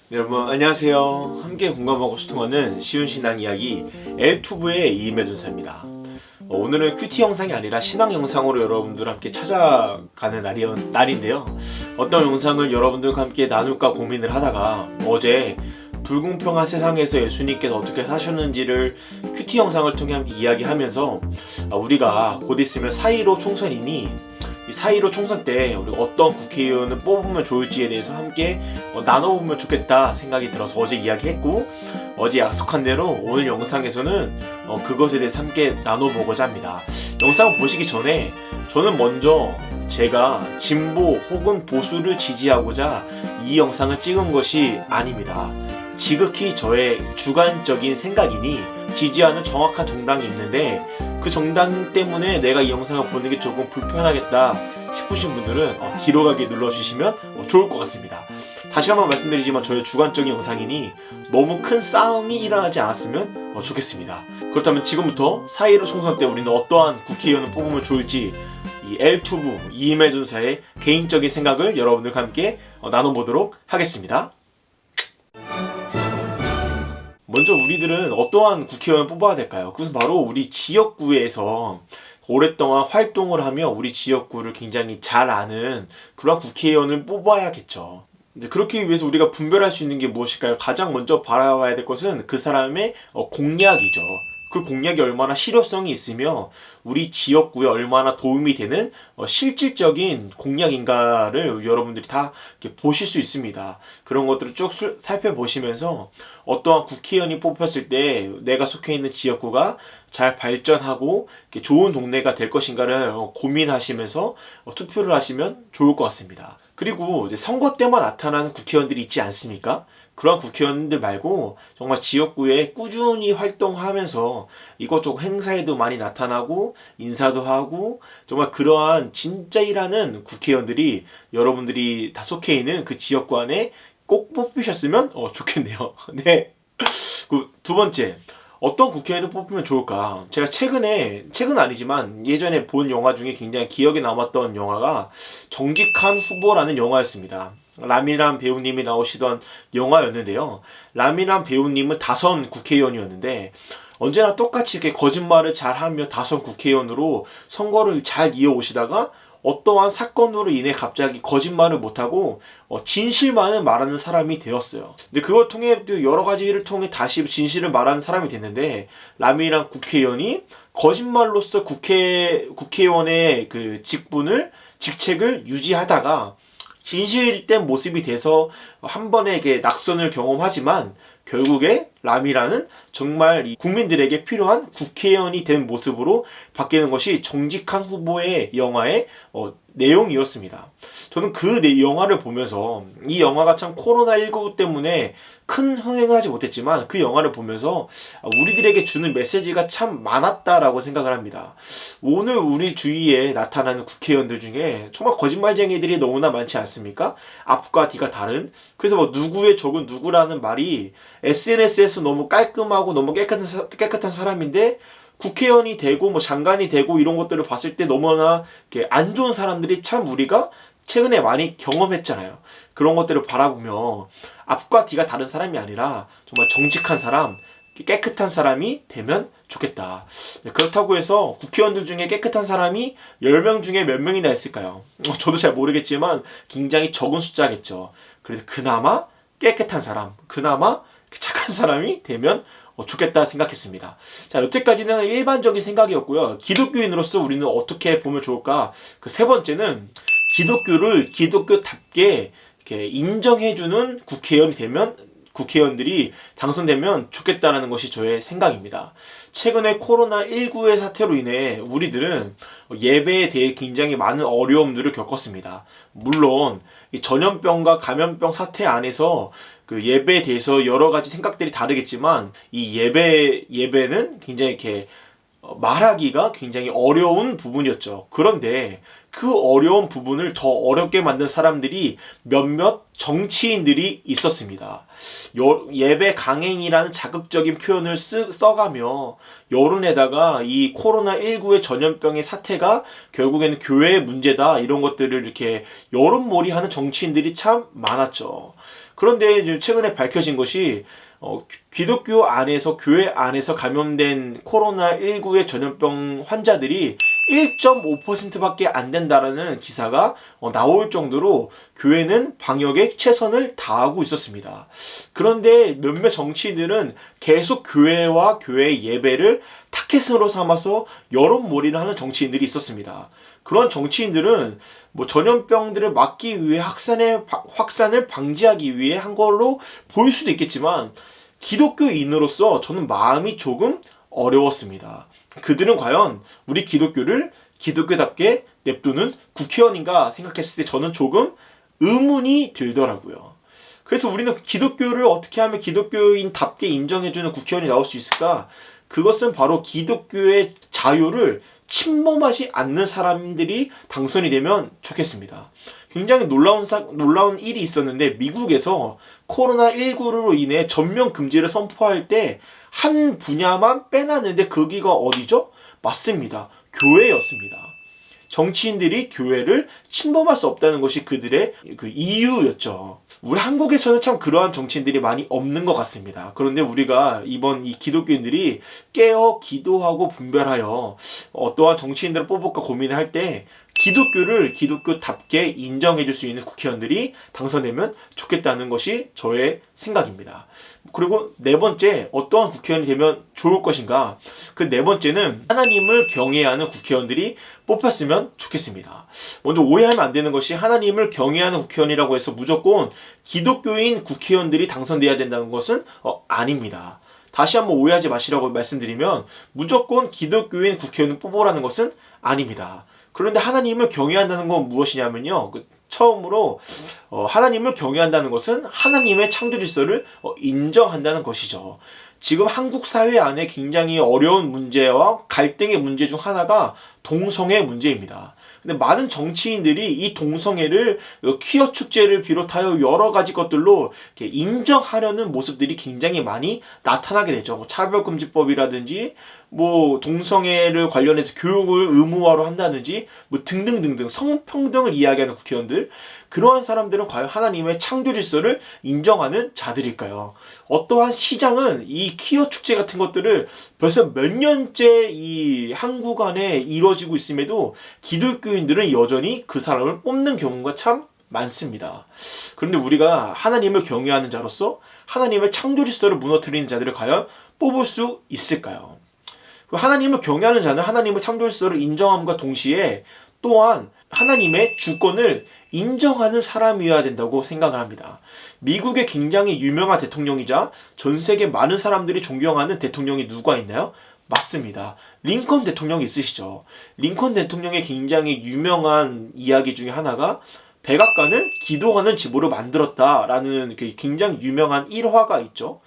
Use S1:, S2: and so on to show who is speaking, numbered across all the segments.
S1: 네, 여러분 안녕하세요. 함께 공감하고 소통하는 쉬운 신앙 이야기 엘투브의 이임해준사입니다. 오늘은 큐티 영상이 아니라 신앙 영상으로 여러분들 함께 찾아가는 날인데요. 어떤 영상을 여러분들과 함께 나눌까 고민을 하다가 어제 불공평한 세상에서 예수님께서 어떻게 사셨는지를 큐티 영상을 통해 함께 이야기하면서 우리가 곧 있으면 4.15 총선이니 이 4.15 총선 때 우리가 어떤 국회의원을 뽑으면 좋을지에 대해서 함께 나눠보면 좋겠다 생각이 들어서 어제 이야기했고, 어제 약속한 대로 오늘 영상에서는 그것에 대해서 함께 나눠보고자 합니다. 영상을 보시기 전에 저는 먼저 제가 진보 혹은 보수를 지지하고자 이 영상을 찍은 것이 아닙니다. 지극히 저의 주관적인 생각이니 지지하는 정확한 정당이 있는데 그 정당 때문에 내가 이 영상을 보는 게 조금 불편하겠다 싶으신 분들은 뒤로 가기 눌러주시면 좋을 것 같습니다. 다시 한번 말씀드리지만 저의 주관적인 영상이니 너무 큰 싸움이 일어나지 않았으면 좋겠습니다. 그렇다면 지금부터 4.15 총선 때 우리는 어떠한 국회의원을 뽑으면 좋을지 이 엘투브 이임해준사의 개인적인 생각을 여러분들과 함께 나눠보도록 하겠습니다. 먼저 우리들은 어떠한 국회의원을 뽑아야 될까요? 그것은 바로 우리 지역구에서 오랫동안 활동을 하며 우리 지역구를 굉장히 잘 아는 그런 국회의원을 뽑아야겠죠. 그렇기 위해서 우리가 분별할 수 있는 게 무엇일까요? 가장 먼저 바라봐야 될 것은 그 사람의 공약이죠. 그 공약이 얼마나 실효성이 있으며 우리 지역구에 얼마나 도움이 되는 실질적인 공약인가를 여러분들이 다 이렇게 보실 수 있습니다. 그런 것들을 쭉 살펴보시면서 어떠한 국회의원이 뽑혔을 때 내가 속해 있는 지역구가 잘 발전하고 좋은 동네가 될 것인가를 고민하시면서 투표를 하시면 좋을 것 같습니다. 그리고 이제 선거 때만 나타나는 국회의원들이 있지 않습니까? 그런 국회의원들 말고 정말 지역구에 꾸준히 활동하면서 이것저것 행사에도 많이 나타나고 인사도 하고 정말 그러한 진짜 일하는 국회의원들이 여러분들이 다 속해 있는 그 지역구 안에 꼭 뽑히셨으면 좋겠네요. 네. 그 두 번째, 어떤 국회의원을 뽑으면 좋을까? 제가 최근 아니지만 예전에 본 영화 중에 굉장히 기억에 남았던 영화가 정직한 후보라는 영화였습니다. 라미란 배우님이 나오시던 영화였는데요. 라미란 배우님은 다선 국회의원이었는데 언제나 똑같이 이렇게 거짓말을 잘하며 다선 국회의원으로 선거를 잘 이어오시다가 어떠한 사건으로 인해 갑자기 거짓말을 못하고 진실만을 말하는 사람이 되었어요. 근데 그걸 통해 여러 가지를 통해 다시 진실을 말하는 사람이 됐는데 라미란 국회의원이 거짓말로서 국회의원의 그 직책을 유지하다가 진실된 모습이 돼서 한 번의 낙선을 경험하지만 결국에 라미라는 정말 국민들에게 필요한 국회의원이 된 모습으로 바뀌는 것이 정직한 후보의 영화의 내용이었습니다. 저는 그 영화를 보면서 이 영화가 참 코로나19 때문에 큰 흥행하지 못했지만 그 영화를 보면서 우리들에게 주는 메시지가 참 많았다라고 생각을 합니다. 오늘 우리 주위에 나타나는 국회의원들 중에 정말 거짓말쟁이들이 너무나 많지 않습니까? 앞과 뒤가 다른. 그래서 누구의 적은 누구라는 말이 SNS에서 너무 깔끔하고 너무 깨끗한 사람인데 국회의원이 되고 장관이 되고 이런 것들을 봤을 때 너무나 안 좋은 사람들이 참 우리가 최근에 많이 경험했잖아요. 그런 것들을 바라보며 앞과 뒤가 다른 사람이 아니라 정말 정직한 사람, 깨끗한 사람이 되면 좋겠다. 그렇다고 해서 국회의원들 중에 깨끗한 사람이 10명 중에 몇 명이나 있을까요? 저도 잘 모르겠지만 굉장히 적은 숫자겠죠. 그래서 그나마 깨끗한 사람, 그나마 착한 사람이 되면 좋겠다 생각했습니다. 자, 여태까지는 일반적인 생각이었고요. 기독교인으로서 우리는 어떻게 보면 좋을까? 그 세 번째는 기독교를 기독교답게 이렇게 인정해주는 국회의원들이 당선되면 좋겠다라는 것이 저의 생각입니다. 최근에 코로나19의 사태로 인해 우리들은 예배에 대해 굉장히 많은 어려움들을 겪었습니다. 물론 이 전염병과 감염병 사태 안에서 그 예배에 대해서 여러 가지 생각들이 다르겠지만 이 예배는 굉장히 이렇게 말하기가 굉장히 어려운 부분이었죠. 그런데 그 어려운 부분을 더 어렵게 만든 사람들이 몇몇 정치인들이 있었습니다. 예배 강행이라는 자극적인 표현을 써가며 여론에다가 이 코로나19의 전염병의 사태가 결국에는 교회의 문제다 이런 것들을 이렇게 여론몰이하는 정치인들이 참 많았죠. 그런데 이제 최근에 밝혀진 것이 기독교 안에서 교회 안에서 감염된 코로나19의 전염병 환자들이 1.5%밖에 안 된다라는 기사가 나올 정도로 교회는 방역에 최선을 다하고 있었습니다. 그런데 몇몇 정치인들은 계속 교회와 교회 예배를 타겟으로 삼아서 여론몰이를 하는 정치인들이 있었습니다. 그런 정치인들은 전염병들을 막기 위해 확산을 방지하기 위해 한 걸로 보일 수도 있겠지만 기독교인으로서 저는 마음이 조금 어려웠습니다. 그들은 과연 우리 기독교를 기독교답게 냅두는 국회의원인가 생각했을 때 저는 조금 의문이 들더라고요. 그래서 우리는 기독교를 어떻게 하면 기독교인답게 인정해주는 국회의원이 나올 수 있을까? 그것은 바로 기독교의 자유를 침범하지 않는 사람들이 당선이 되면 좋겠습니다. 굉장히 놀라운 일이 있었는데 미국에서 코로나19로 인해 전면 금지를 선포할 때 한 분야만 빼놨는데 거기가 어디죠? 맞습니다. 교회였습니다. 정치인들이 교회를 침범할 수 없다는 것이 그들의 그 이유였죠. 우리 한국에서는 참 그러한 정치인들이 많이 없는 것 같습니다. 그런데 우리가 이번 이 기독교인들이 깨어 기도하고 분별하여 어떠한 정치인들을 뽑을까 고민을 할 때 기독교를 기독교답게 인정해줄 수 있는 국회의원들이 당선되면 좋겠다는 것이 저의 생각입니다. 그리고 네 번째, 어떠한 국회의원이 되면 좋을 것인가? 그 네 번째는 하나님을 경외하는 국회의원들이 뽑혔으면 좋겠습니다. 먼저 오해하면 안 되는 것이 하나님을 경외하는 국회의원이라고 해서 무조건 기독교인 국회의원들이 당선돼야 된다는 것은 아닙니다. 다시 한번 오해하지 마시라고 말씀드리면 무조건 기독교인 국회의원을 뽑으라는 것은 아닙니다. 그런데 하나님을 경외한다는 건 무엇이냐면요. 처음으로 하나님을 경외한다는 것은 하나님의 창조 질서를 인정한다는 것이죠. 지금 한국 사회 안에 굉장히 어려운 문제와 갈등의 문제 중 하나가 동성애 문제입니다. 근데 많은 정치인들이 이 동성애를 퀴어 축제를 비롯하여 여러 가지 것들로 인정하려는 모습들이 굉장히 많이 나타나게 되죠. 차별금지법이라든지 동성애를 관련해서 교육을 의무화로 한다든지 등등등등 성평등을 이야기하는 국회의원들, 그러한 사람들은 과연 하나님의 창조 질서를 인정하는 자들일까요? 어떠한 시장은 이 퀴어 축제 같은 것들을 벌써 몇 년째 이 한국 안에 이루어지고 있음에도 기독교인들은 여전히 그 사람을 뽑는 경우가 참 많습니다. 그런데 우리가 하나님을 경외하는 자로서 하나님의 창조 질서를 무너뜨리는 자들을 과연 뽑을 수 있을까요? 하나님을 경외하는 자는 하나님의 창조 질서를 인정함과 동시에 또한 하나님의 주권을 인정하는 사람이어야 된다고 생각을 합니다. 미국의 굉장히 유명한 대통령이자 전 세계 많은 사람들이 존경하는 대통령이 누가 있나요? 맞습니다. 링컨 대통령이 있으시죠. 링컨 대통령의 굉장히 유명한 이야기 중에 하나가 백악관을 기도하는 집으로 만들었다라는 굉장히 유명한 일화가 있죠.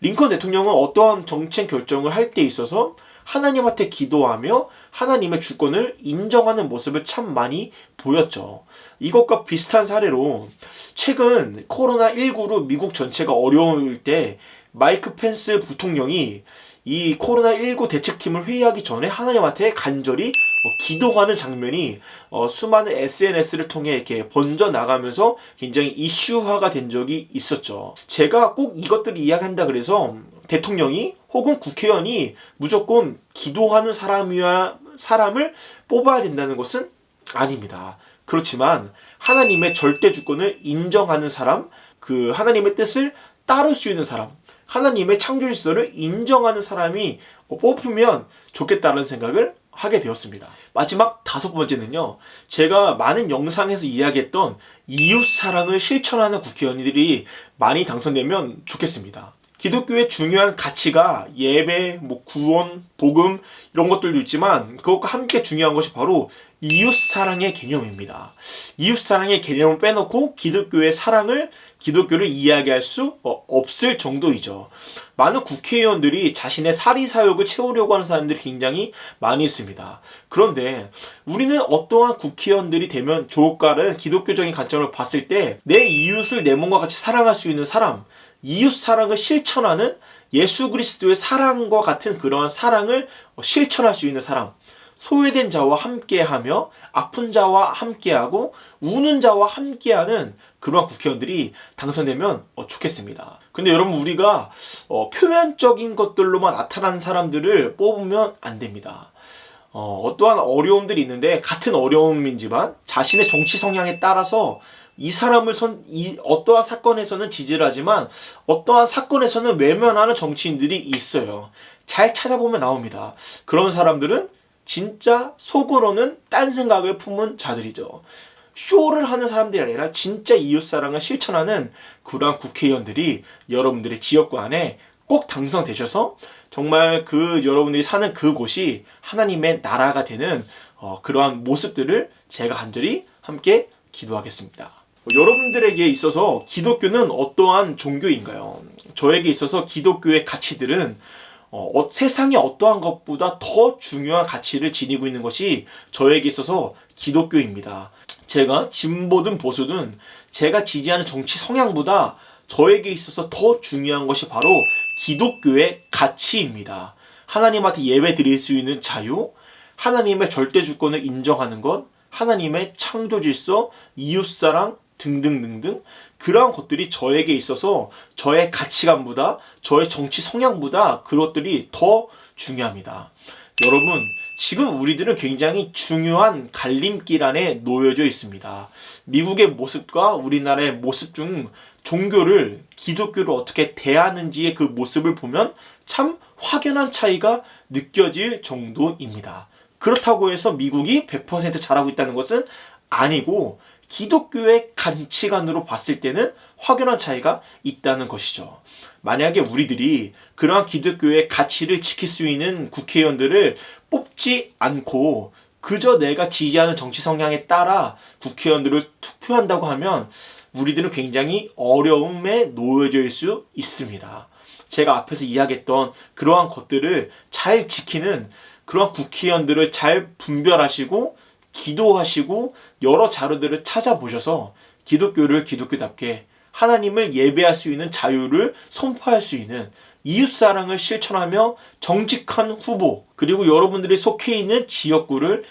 S1: 링컨 대통령은 어떠한 정책 결정을 할 때 있어서 하나님한테 기도하며 하나님의 주권을 인정하는 모습을 참 많이 보였죠. 이것과 비슷한 사례로 최근 코로나19로 미국 전체가 어려울 때 마이크 펜스 부통령이 이 코로나19 대책팀을 회의하기 전에 하나님한테 간절히 기도하는 장면이 수많은 SNS를 통해 이렇게 번져나가면서 굉장히 이슈화가 된 적이 있었죠. 제가 꼭 이것들을 이야기한다 그래서 대통령이 혹은 국회의원이 무조건 기도하는 사람을 뽑아야 된다는 것은 아닙니다. 그렇지만 하나님의 절대 주권을 인정하는 사람, 그 하나님의 뜻을 따를 수 있는 사람, 하나님의 창조 질서를 인정하는 사람이 뽑히면 좋겠다는 생각을 하게 되었습니다. 마지막 다섯 번째는요, 제가 많은 영상에서 이야기했던 이웃 사랑을 실천하는 국회의원들이 많이 당선되면 좋겠습니다. 기독교의 중요한 가치가 예배, 구원, 복음 이런 것들도 있지만 그것과 함께 중요한 것이 바로 이웃사랑의 개념입니다. 이웃사랑의 개념을 빼놓고 기독교를 이야기할 수 없을 정도이죠. 많은 국회의원들이 자신의 사리사욕을 채우려고 하는 사람들이 굉장히 많이 있습니다. 그런데 우리는 어떠한 국회의원들이 되면 좋을까를 기독교적인 관점을 봤을 때 내 이웃을 내 몸과 같이 사랑할 수 있는 사람, 이웃 사랑을 실천하는 예수 그리스도의 사랑과 같은 그러한 사랑을 실천할 수 있는 사람, 소외된 자와 함께하며 아픈 자와 함께하고 우는 자와 함께하는 그러한 국회의원들이 당선되면 좋겠습니다. 근데 여러분, 우리가 표면적인 것들로만 나타나는 사람들을 뽑으면 안 됩니다. 어떠한 어려움들이 있는데 같은 어려움이지만 자신의 정치 성향에 따라서 이 사람을 어떠한 사건에서는 지지를 하지만 어떠한 사건에서는 외면하는 정치인들이 있어요. 잘 찾아보면 나옵니다. 그런 사람들은 진짜 속으로는 딴 생각을 품은 자들이죠. 쇼를 하는 사람들이 아니라 진짜 이웃사랑을 실천하는 그러한 국회의원들이 여러분들의 지역구 안에 꼭 당선되셔서 정말 여러분들이 사는 그곳이 하나님의 나라가 되는 그러한 모습들을 제가 간절히 함께 기도하겠습니다. 여러분들에게 있어서 기독교는 어떠한 종교인가요? 저에게 있어서 기독교의 가치들은 세상의 어떠한 것보다 더 중요한 가치를 지니고 있는 것이 저에게 있어서 기독교입니다. 제가 진보든 보수든 제가 지지하는 정치 성향보다 저에게 있어서 더 중요한 것이 바로 기독교의 가치입니다. 하나님한테 예배 드릴 수 있는 자유, 하나님의 절대 주권을 인정하는 것, 하나님의 창조 질서, 이웃사랑 등등등등, 그러한 것들이 저에게 있어서 저의 가치관보다 저의 정치 성향보다 그것들이 더 중요합니다. 여러분, 지금 우리들은 굉장히 중요한 갈림길 안에 놓여져 있습니다. 미국의 모습과 우리나라의 모습 중 종교를, 기독교를 어떻게 대하는지의 그 모습을 보면 참 확연한 차이가 느껴질 정도입니다. 그렇다고 해서 미국이 100% 잘하고 있다는 것은 아니고 기독교의 가치관으로 봤을 때는 확연한 차이가 있다는 것이죠. 만약에 우리들이 그러한 기독교의 가치를 지킬 수 있는 국회의원들을 뽑지 않고 그저 내가 지지하는 정치 성향에 따라 국회의원들을 투표한다고 하면 우리들은 굉장히 어려움에 놓여질 수 있습니다. 제가 앞에서 이야기했던 그러한 것들을 잘 지키는 그러한 국회의원들을 잘 분별하시고 기도하시고 여러 자료들을 찾아보셔서 기독교를 기독교답게 하나님을 예배할 수 있는 자유를 선포할 수 있는 이웃사랑을 실천하며 정직한 후보, 그리고 여러분들이 속해 있는 지역구를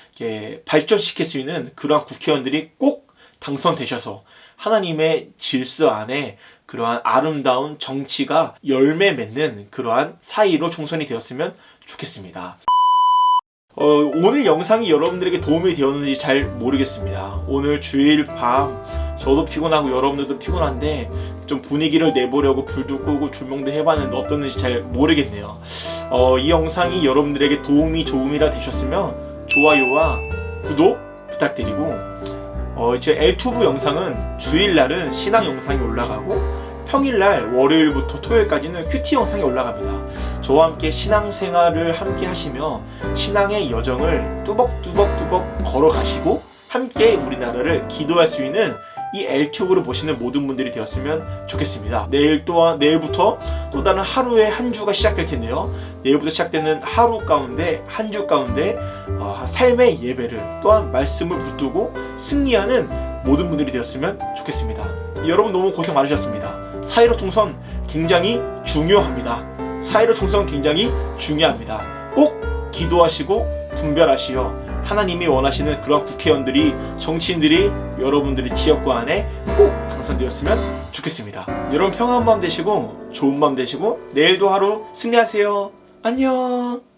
S1: 발전시킬 수 있는 그러한 국회의원들이 꼭 당선되셔서 하나님의 질서 안에 그러한 아름다운 정치가 열매 맺는 그러한 사이로 총선이 되었으면 좋겠습니다. 오늘 영상이 여러분들에게 도움이 되었는지 잘 모르겠습니다. 오늘 주일 밤 저도 피곤하고 여러분들도 피곤한데 좀 분위기를 내보려고 불도 끄고 조명도 해봤는데 어떻는지 잘 모르겠네요. 이 영상이 여러분들에게 도움이라 되셨으면 좋아요와 구독 부탁드리고, 제 엘튜브 영상은 주일날은 신앙 영상이 올라가고 평일날 월요일부터 토요일까지는 큐티 영상이 올라갑니다. 저와 함께 신앙생활을 함께 하시며 신앙의 여정을 뚜벅뚜벅 걸어가시고 함께 우리나라를 기도할 수 있는 이 엘튜브를 보시는 모든 분들이 되었으면 좋겠습니다. 내일부터 또 다른 하루의 한 주가 시작될 텐데요. 내일부터 시작되는 하루 가운데, 한 주 가운데 삶의 예배를 또한 말씀을 붙들고 승리하는 모든 분들이 되었으면 좋겠습니다. 여러분 너무 고생 많으셨습니다. 4.15 총선 굉장히 중요합니다. 4.15 총선 굉장히 중요합니다. 꼭 기도하시고 분별하시어 하나님이 원하시는 그런 국회의원들이, 정치인들이 여러분들의 지역구 안에 꼭 당선되었으면 좋겠습니다. 여러분 평안한 밤 되시고 좋은 밤 되시고 내일도 하루 승리하세요. 안녕.